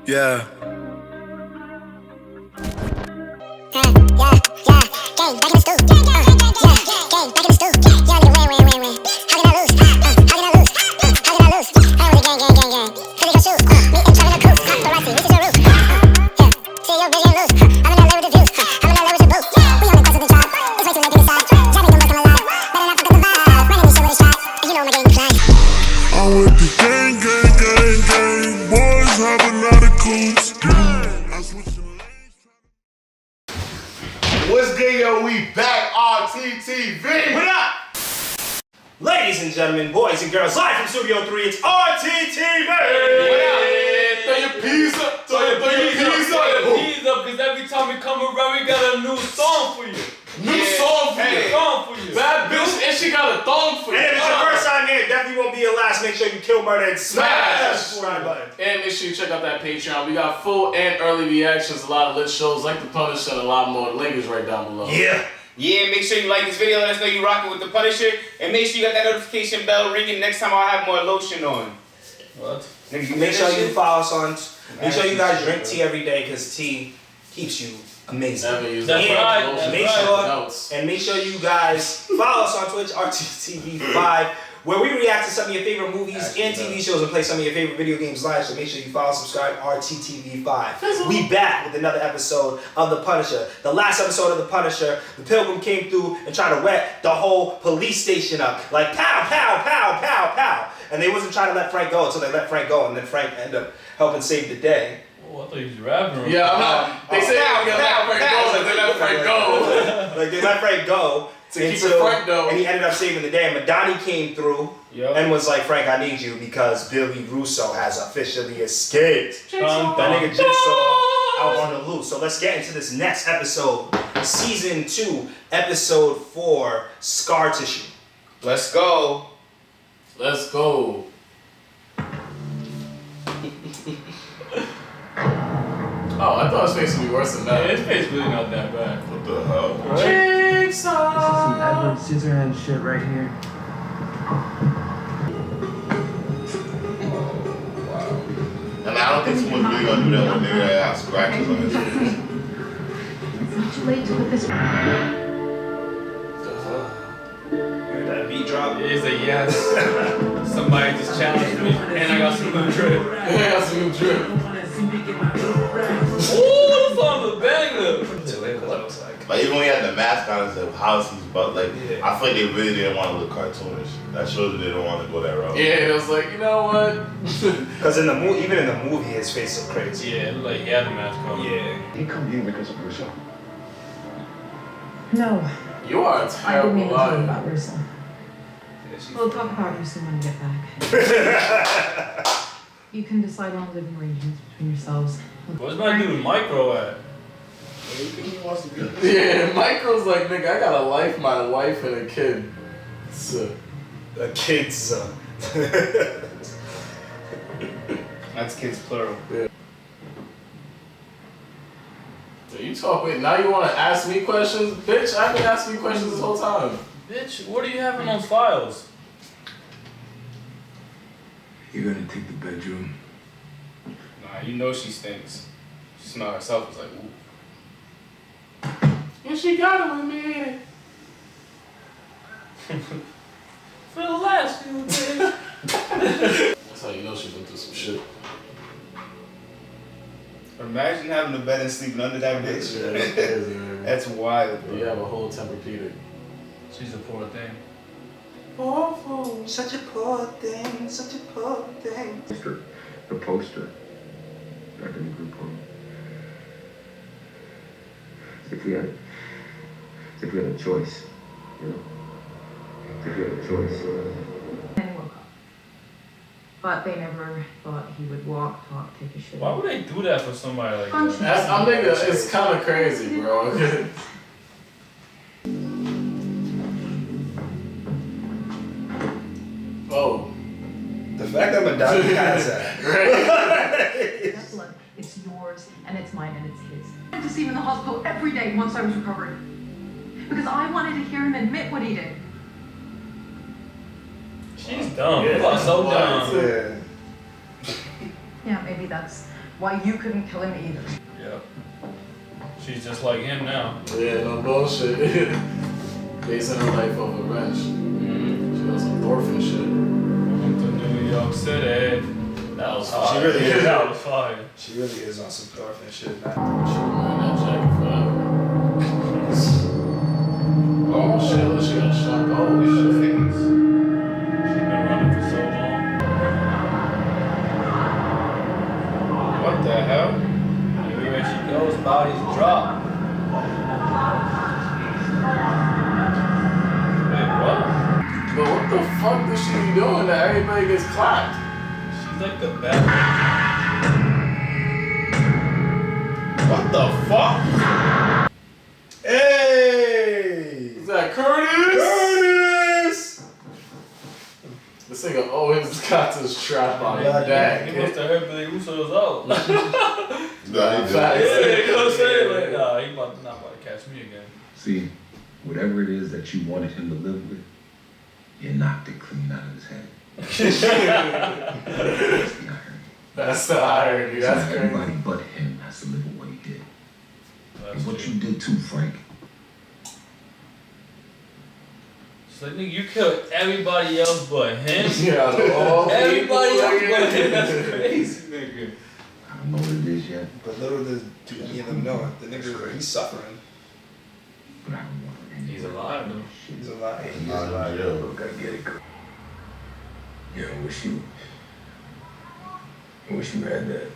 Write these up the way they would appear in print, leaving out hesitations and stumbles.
Yeah. Gang, back in the stool. Gang, back in the stool. Yeah, nigga, win. How can I lose? How can I lose? How can I lose? I was a gang. Philly go shoot. Me and Trevor no coop. Pop the Roxy, this is your roof. Yeah, see your vision loose. I'm in LA with the views. I'm in LA with the booth. We only bust with the job. It's way too late to decide. Jamming them both come alive. Better not fuck up the vibe. Running this shit with a stride. And you know my game fly. I'm with the gang. Boys have a lot of coops. What's good, yo? We back, RTTV. What up? Ladies and gentlemen, boys and girls, live from Studio 3, it's RTTV. What up? Throw your peas up. Throw your peas up. Because every time we come around, we got a new song for you. Song for you. Bad bitch, and she got a thong for you. And if it's your first time here, it definitely won't be your last. Make sure you kill, murder, and smash that subscribe button. And make sure you check out that Patreon. We got full and early reactions, a lot of lit shows like The Punisher, and a lot more. The link is right down below. Yeah, make sure you like this video, let us know you rocking with The Punisher, and make sure you got that notification bell ringing next time I'll have more lotion on. What? make sure you follow us on. Make sure you guys drink tea every day because tea keeps you amazing. Never use That's that. right. And make sure you guys follow us on Twitch, RTTV5, where we react to some of your favorite movies and TV shows and play some of your favorite video games live. So make sure you follow, subscribe, RTTV5. We back with another episode of The Punisher. The last episode of The Punisher, the Pilgrim came through and tried to wet the whole police station up. Like pow, pow, pow, pow, pow. And they wasn't trying to let Frank go until they let Frank go, and then Frank ended up helping save the day. Oh, I thought you was rapping. Yeah, they say they let Frank go, and they let Frank go. Like they let Frank go to keep it Frank though. And he ended up saving the day. And Madani came through and was like, Frank, I need you because Billy Russo has officially escaped. That nigga Jigsaw out on the loose. So let's get into this next episode. Season 2, episode 4, Scar Tissue. Let's go. Let's go. Oh, I thought his face would be worse than that. Yeah, his face really not that bad. What the hell? Right? Jigsaw! Some Edward Scissorhands shit right here. And I don't think someone's really gonna do that when they have scratches on his face. It's not too late to put this. Hear that beat drop? It's a yes. Somebody just challenged me, and I got some new drip. Ooh, this song's a banger. Like even when he had the mask on, it's like how's he's but like I feel like they really didn't want to look cartoonish. That shows that they don't want to go that route. Yeah, it was like, you know what? Because in the movie, even in the movie, his face is crazy. Yeah, like he had the mask on. Yeah. He come here because of Russo. No, You are a I didn't terrible mean to talk liar. about Russo. We'll talk about Russo when we get back. You can decide on living arrangements between yourselves. Where's my dude Micro at? Yeah, Micro's like, nigga, I got a life, my wife, and a kid. So. A kid's That's kids plural. Yeah. So you talking, now you want to ask me questions? Bitch, I've been asking you questions this whole time. Bitch, what do you have in those files? You're gonna take the bedroom. Nah, you know she stinks. She smell herself, it's like, ooh. And she got it with me. For the last few days. That's how you know she's been through some shit. Imagine having a bed and sleeping under that bitch. Yeah, that's crazy, man. That's wild, bro. You have a whole Tempur-Pedic. She's a poor thing. Awful. such a poor thing, such a poor thing. The poster. Back in the group home. If we had a choice, you know. If we had a choice. And he woke up. But they never thought he would walk, talk, take a shit. Why would they do that for somebody like that? That's, I'm thinking it's kind of crazy, bro. Oh. The fact that Madani has that. That blood, it's yours, and it's mine, and it's his. I went to see him in the hospital every day once I was recovered. Because I wanted to hear him admit what he did. She's dumb. You are so dumb. Yeah. Yeah, maybe that's why you couldn't kill him either. Yep. She's just like him now. Yeah, no bullshit. Basing her life off of revenge. She does some orphan shit. Welcome to New York City. That was hard. She really is. That was fire. She really is on some orphan shit now. She wearing that jacket forever. Oh shit, look, she got shot. Oh shit. She's been running for so long. What the hell? Everywhere she goes, bodies drop. Wait, what? But what the fuck is she doing that everybody gets clapped? She's like the best. What the fuck? Hey! Is that Curtis? Curtis! This nigga always got this trap on his back. He must have heard Billy Russo's out. Nah, he did. Yeah, you know what I'm saying? Like, nah, he not about to catch me again. See, whatever it is that you wanted him to live with, you knocked it clean out of his head. That's the irony. That's crazy. Everybody but him has to live with what he did. And what you did too, Frank. It's like, nigga, you killed everybody else but him? Yeah, all everybody else people. but him. That's crazy, nigga. I don't know what it is yet. But little do any of them know it. The nigga, he's suffering. But I don't want it. He's alive, though. He's alive. He's alive. Yo. Look, I get it. Yo, I wish you had that.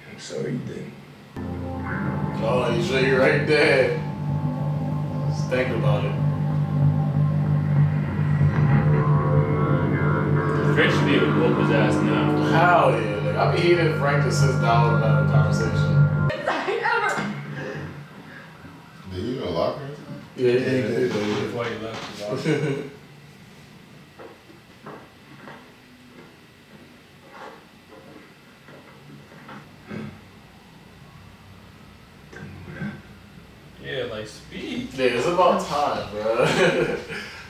I'm sorry you didn't. Oh, he's really right there. Just think about it. Frank should be able to whoop his ass now. Hell yeah. Like, I'd be heated if Frank just sits down and have a conversation. Did you even lock her? Yeah, he did. Before he left his office. Yeah, like speed. Yeah, it's about time, bro.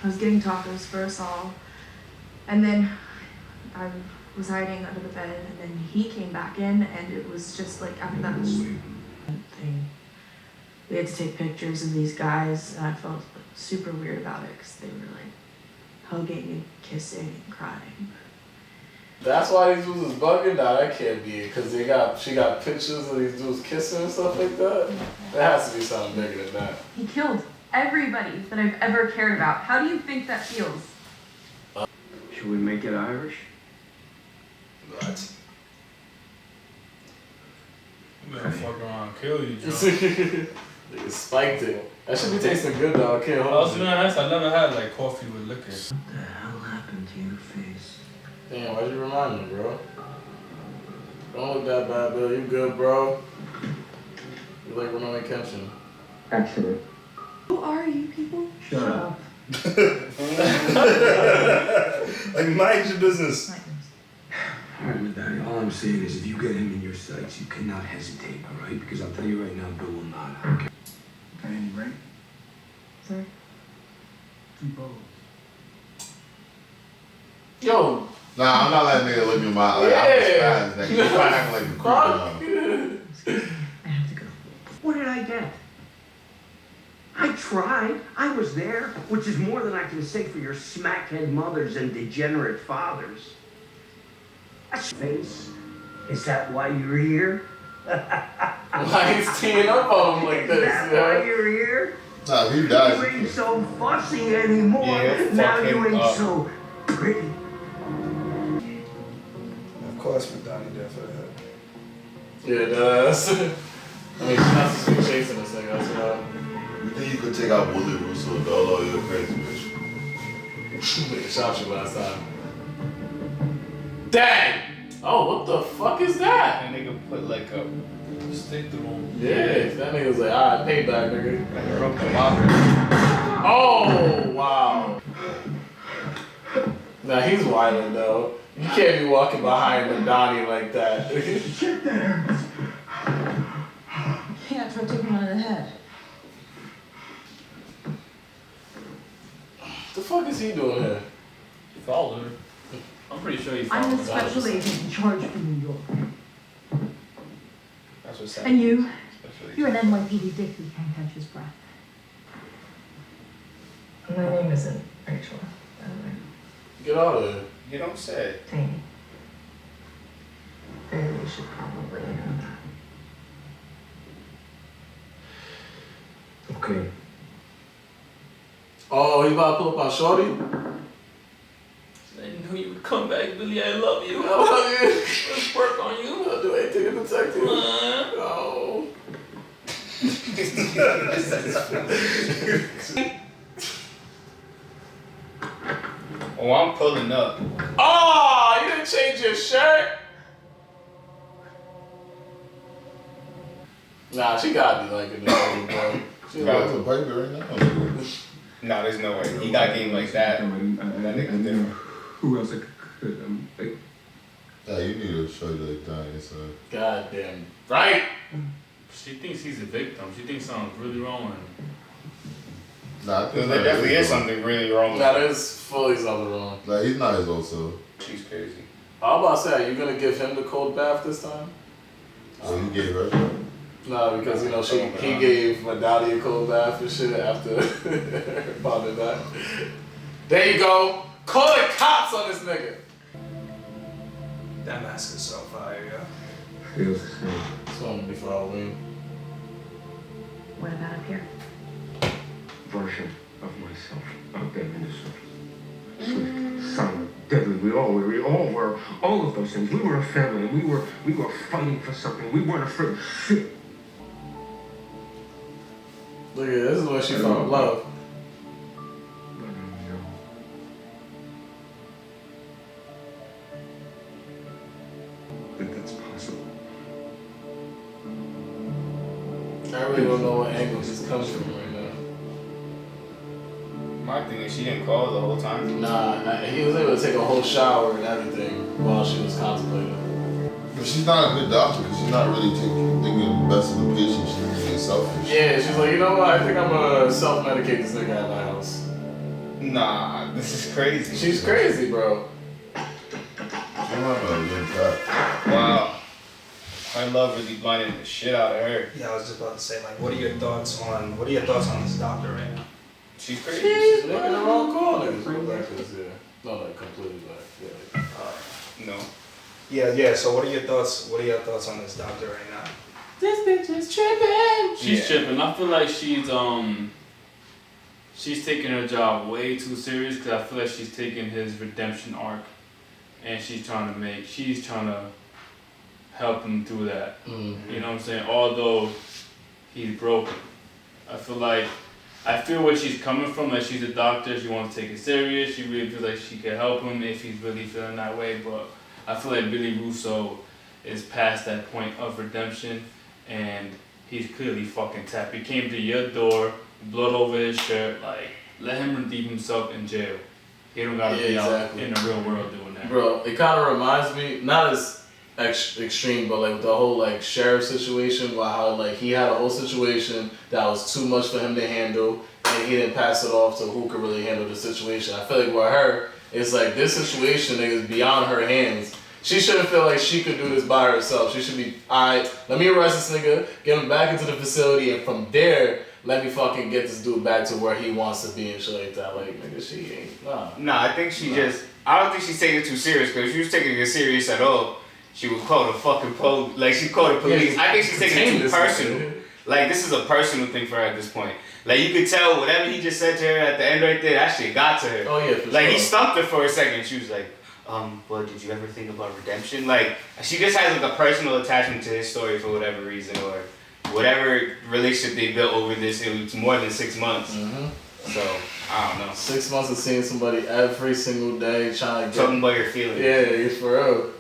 I was getting tacos for us all, and then I was hiding under the bed, and then he came back in, and it was just like after that was just thing. We had to take pictures of these guys, and I felt super weird about it because they were like hugging and kissing and crying. That's why these dudes is bugging? Nah, that can't be it, because she got pictures of these dudes kissing and stuff like that. There has to be something bigger than that. He killed everybody that I've ever cared about. How do you think that feels? Should we make it Irish? What? I'm gonna fuck around and kill you, Joe. They spiked it. That should be tasting good though. I can't I hold was being honest, I never had like coffee with liquor. What the hell happened to your face? Damn, why'd you remind me, bro? Don't look that bad, Bill. You good, bro? You like Renee Kempson. Accident. Who are you people? Shut up. Like, mind your business. All right, Daddy, all I'm saying is if you get him in your sights, you cannot hesitate, all right? Because I'll tell you right now, Bill will not. Okay. Got any right? Sorry? 2 bowls. Yo. Nah, I'm not letting nigga look in my like, I'm just nigga. You might act like a creep. I have to go. What did I get? I tried. I was there, which is more than I can say for your smackhead mothers and degenerate fathers. Face, is that why you're here? Why he's teeing up on him like this? Is that why you're here? Nah, he dies. You ain't so fussy anymore. Yeah, now fuck you him ain't up. so pretty. Of course, McDonnie did for that. Yeah, that's. I mean, she's not supposed to be chasing this thing. That's why. You think you could take out Bully Russo, Dolo, you're a crazy bitch. They shot you last time. Dang! Oh, what the fuck is that? That nigga put like a stick through him. Yeah, that nigga was like, alright, payback, nigga. Like a rope to locker. Oh, wow. Nah, he's wildin' though. You can't be walking behind Madani like that. Sit there. Yeah, try taking one in the head. The fuck is he doing here? Followed her. I'm pretty sure he's I'm following the special agent in charge for New York. That's what's sad. And you're an NYPD dick who can't catch his breath. My name isn't Rachel, by the way. Get out of here. You don't say. Danny. Danny, you should probably know that. Okay. Oh, he about to pull up on Shorty? I knew you would come back, Billy. I love you. I love you. Let's work on you. I'll do anything to protect you. Oh. Oh, I'm pulling up. Oh, you didn't change your shirt? Nah, she gotta be liking this movie, bro. She Probably. loves Baby right now. No, there's no way. He got game like that. That nigga's different. Who else I could, Yeah, you need to show you like that. It's goddamn right. She thinks he's a victim. She thinks something's really wrong. Nah, I think There definitely is something really wrong with That him. is fully something wrong. Like, he's not his old self. She's crazy. I was about to say, are you gonna give him the cold bath this time? So you gave her? No, because you know he gave Madani a cold bath and shit after popping back. There you go. Call the cops on this nigga. That mask is so fire, yo. Feels the same. It's gonna be for Halloween. What about up here? Version of myself out there in the surface. Swift, silent, deadly. We all were. All of those things. We were a family. We were fighting for something. We weren't afraid of shit. Look at this. This is when she found love. That's possible. I really don't know what angle this comes from right now. My thing is, she didn't call the whole time. Nah, he was able to take a whole shower and everything while she was contemplating. But she's not a good doctor because she's not really thinking the best of the patient. She's being selfish. Yeah, she's like, you know what? I think I'm gonna self-medicate this nigga at my house. Nah, this is crazy. She's crazy, bro. Wow. My love really blinded the shit out of her. Yeah, I was just about to say, like, what are your thoughts on this doctor right now? She's crazy. She's making the wrong call, niggas. Yeah. Not like completely black. Yeah. No. Yeah. So what are your thoughts? What are your thoughts on this doctor right now? This bitch is tripping. She's tripping. I feel like she's taking her job way too serious because I feel like she's taking his redemption arc, and she's trying to help him through that. Mm-hmm. You know what I'm saying? Although he's broken, I feel where she's coming from. Like, she's a doctor, she wants to take it serious. She really feels like she can help him if he's really feeling that way. But I feel like Billy Russo is past that point of redemption, and he's clearly fucking tapped. He came to your door, blood over his shirt. Like, let him redeem himself in jail. He don't gotta be out in the real world doing that. Bro, it kind of reminds me, not as extreme, but like the whole like sheriff situation, where how like he had a whole situation that was too much for him to handle, and he didn't pass it off to who could really handle the situation. I feel like with her, it's like this situation is beyond her hands. She shouldn't feel like she could do this by herself. She should be, alright, let me arrest this nigga, get him back into the facility, and from there, let me fucking get this dude back to where he wants to be and shit like that. Like, nigga, she ain't, nah. Nah, I think I don't think she's taking it too serious, because if she was taking it serious at all, she would call the fucking police. Like, she'd call the police. I think she's taking it too personal. Like, this is a personal thing for her at this point. Like, you could tell whatever he just said to her at the end right there, that shit got to her. Oh, yeah, for Like, sure. he stumped her for a second. She was like, well, did you ever think about redemption? Like, she just has like a personal attachment to his story for whatever reason, or whatever relationship they built over this. It was more than 6 months. Mm-hmm. So, I don't know. 6 months of seeing somebody every single day trying to get... Talking about your feelings. Yeah, for real.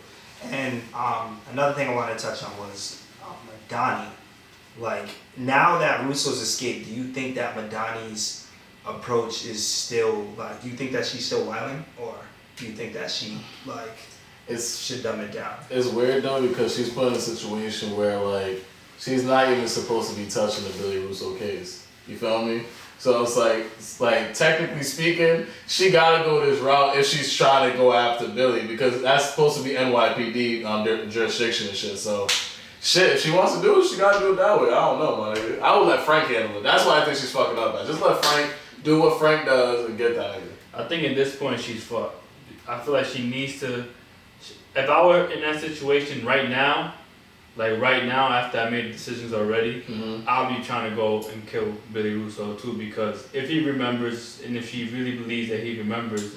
And another thing I wanted to touch on was Madani. Like, now that Russo's escaped, do you think that Madani's approach is still, like, do you think that she's still wilding? Or do you think that she, like, should dumb it down? It's weird, though, because she's put in a situation where, like, she's not even supposed to be touching the Billy Russo case. You feel me? So it's like technically speaking, she gotta go this route if she's trying to go after Billy because that's supposed to be NYPD jurisdiction and shit. So shit, if she wants to do it, she gotta do it that way. I don't know, man. I would let Frank handle it. That's why I think she's fucking up at. Just let Frank do what Frank does and get that nigga. I think at this point she's fucked. I feel like she needs to. If I were in that situation right now, after I made decisions already, I'll be trying to go and kill Billy Russo too because if he remembers and if she really believes that he remembers,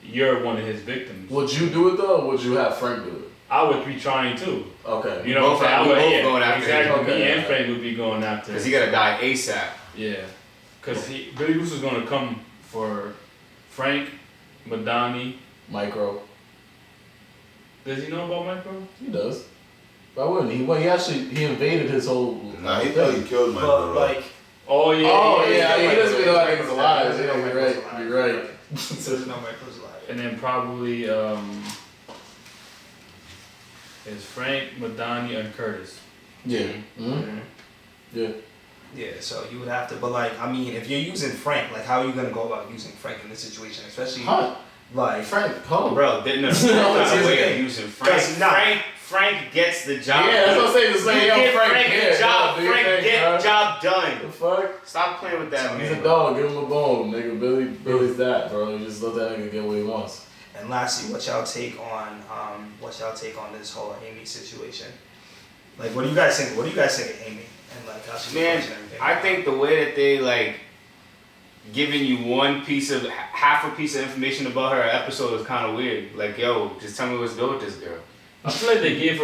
you're one of his victims. Would you do it though, or would you have Frank do it? I would be trying to. Okay. You know what I'm saying? Both going after him. Exactly. Me and Frank would be going after him. Because he gotta die ASAP. Yeah. Because Billy Russo's gonna come for Frank, Madani, Micro. Does he know about Micro? He does. Why wouldn't he? Well, he invaded his whole. Nah, he thought he killed Micro. Like, oh yeah. He doesn't even know that nigga's alive. Yeah, you're right. Doesn't know Micro's alive. And then probably is Frank, Madani, and Curtis. Yeah. Yeah. Yeah, so you would have to, but like, I mean, if you're using Frank, like, how are you gonna go about using Frank in this situation, especially like Frank, bro, there's no way of using Frank. Frank gets the job. Yeah, that's what I'm saying. Just like, yo, Frank get job. Frank Get job done. The fuck? Stop playing with that man. He's a dog. Give him a bone, nigga. Billy's that, bro. You just let that nigga get what he wants. And lastly, what y'all take on this whole Amy situation? Like, what do you guys think? What do you guys think of Amy and like how she Man, and everything? I think the way that they like giving you half a piece of information about her episode is kind of weird. Like, yo, just tell me what's good with this girl. I feel like they gave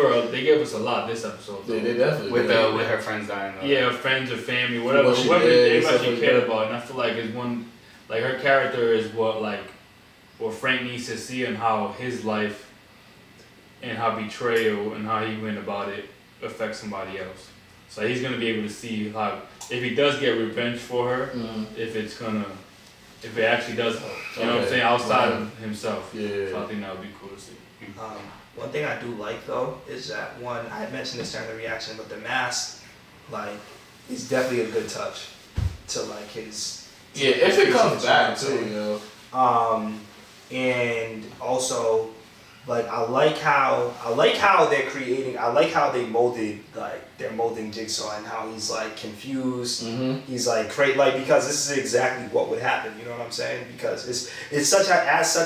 us a lot this episode. Yeah, they definitely with her friends dying. Yeah, her friends, her family, whatever she cared about. And I feel like it's one, like her character is what Frank needs to see and how his life and how betrayal and how he went about it affects somebody else. So he's gonna be able to see how if he does get revenge for her, if it actually does help. You know what I'm saying? Outside of himself. Yeah. So I think that would be cool to see. One thing I do like though is that I had mentioned this during the reaction, but the mask, like, is definitely a good touch to like his. Yeah, if it comes back too, you know. And also, like, I like how they're creating. I like how they're molding Jigsaw and how he's like confused. He's like because this is exactly what would happen. You know what I'm saying? Because it's such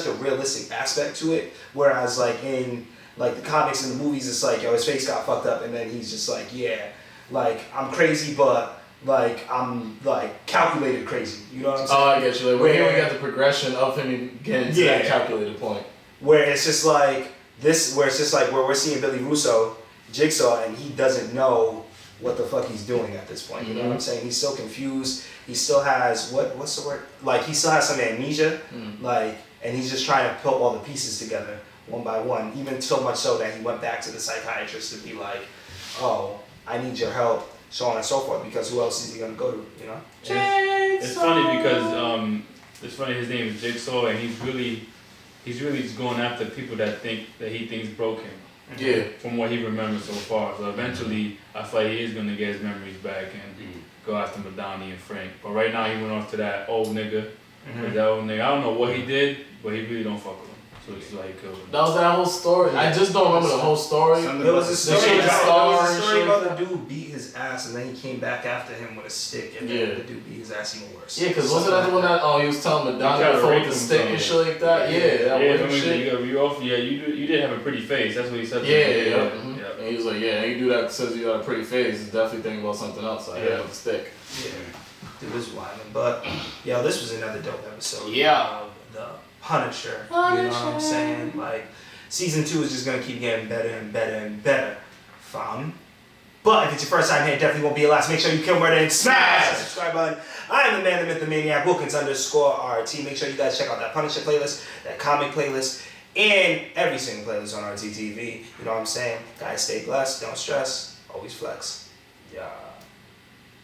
a realistic aspect to it. Whereas like in like the comics and the movies, it's like, yo, his face got fucked up, and then he's just like, yeah, like I'm crazy, but like I'm like calculated crazy. You know what I'm saying? Oh, I get you. Like, here we got the progression of him getting to that calculated point. Where it's just like this, where we're seeing Billy Russo, Jigsaw, and he doesn't know what the fuck he's doing at this point. You know what I'm saying? He's still confused. He still has what's the word? Like, he still has some amnesia. Like, and he's just trying to put all the pieces together one by one. Even so much so that he went back to the psychiatrist to be like, oh, I need your help, so on and so forth. Because who else is he gonna go to? You know? It's funny because his name is Jigsaw, and he's really just going after people that he thinks broke him. Yeah. From what he remembers so far. So eventually, I feel like he is gonna get his memories back and go after Madani and Frank. But right now, he went off to that old nigga. That old nigga, I don't know what he did, but he really don't fuck with him. So it's like that was that whole story. I just don't remember the whole story. There was a story about the dude beat his ass, and then he came back after him with a stick, and then the dude beat his ass even worse. Yeah, because wasn't that the one that he was telling Madonna to fold the stick and shit like that? You did have a pretty face. That's what he said. Yeah. And he was like, yeah, you do that because you got a pretty face. He's definitely thinking about something else. Like, with the stick. Yeah. Dude was wilding. But, yo, this was another dope episode. Yeah. The Punisher. You know what I'm saying? Like, season 2 is just gonna keep getting better and better and better. Fam. But if it's your first time here, it definitely won't be your last. Make sure you kill, murder, and smash that subscribe button. I am the man, the myth, the maniac, Wilkins_RT. Make sure you guys check out that Punisher playlist, that comic playlist, and every single playlist on RTTV. You know what I'm saying? Guys, stay blessed, don't stress, always flex. Yeah.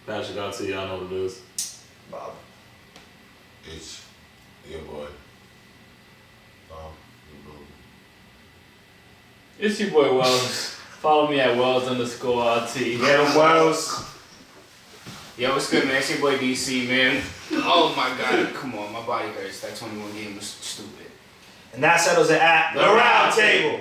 Patricrt, y'all know what it is. Bob. It's your boy. It's your boy Wells. Follow me at Wells_RT. Yeah, Wells. Yo, what's good, man? It's your boy DC, man. Oh my God, come on, my body hurts. That 21 game was stupid. And that settles it at the round table.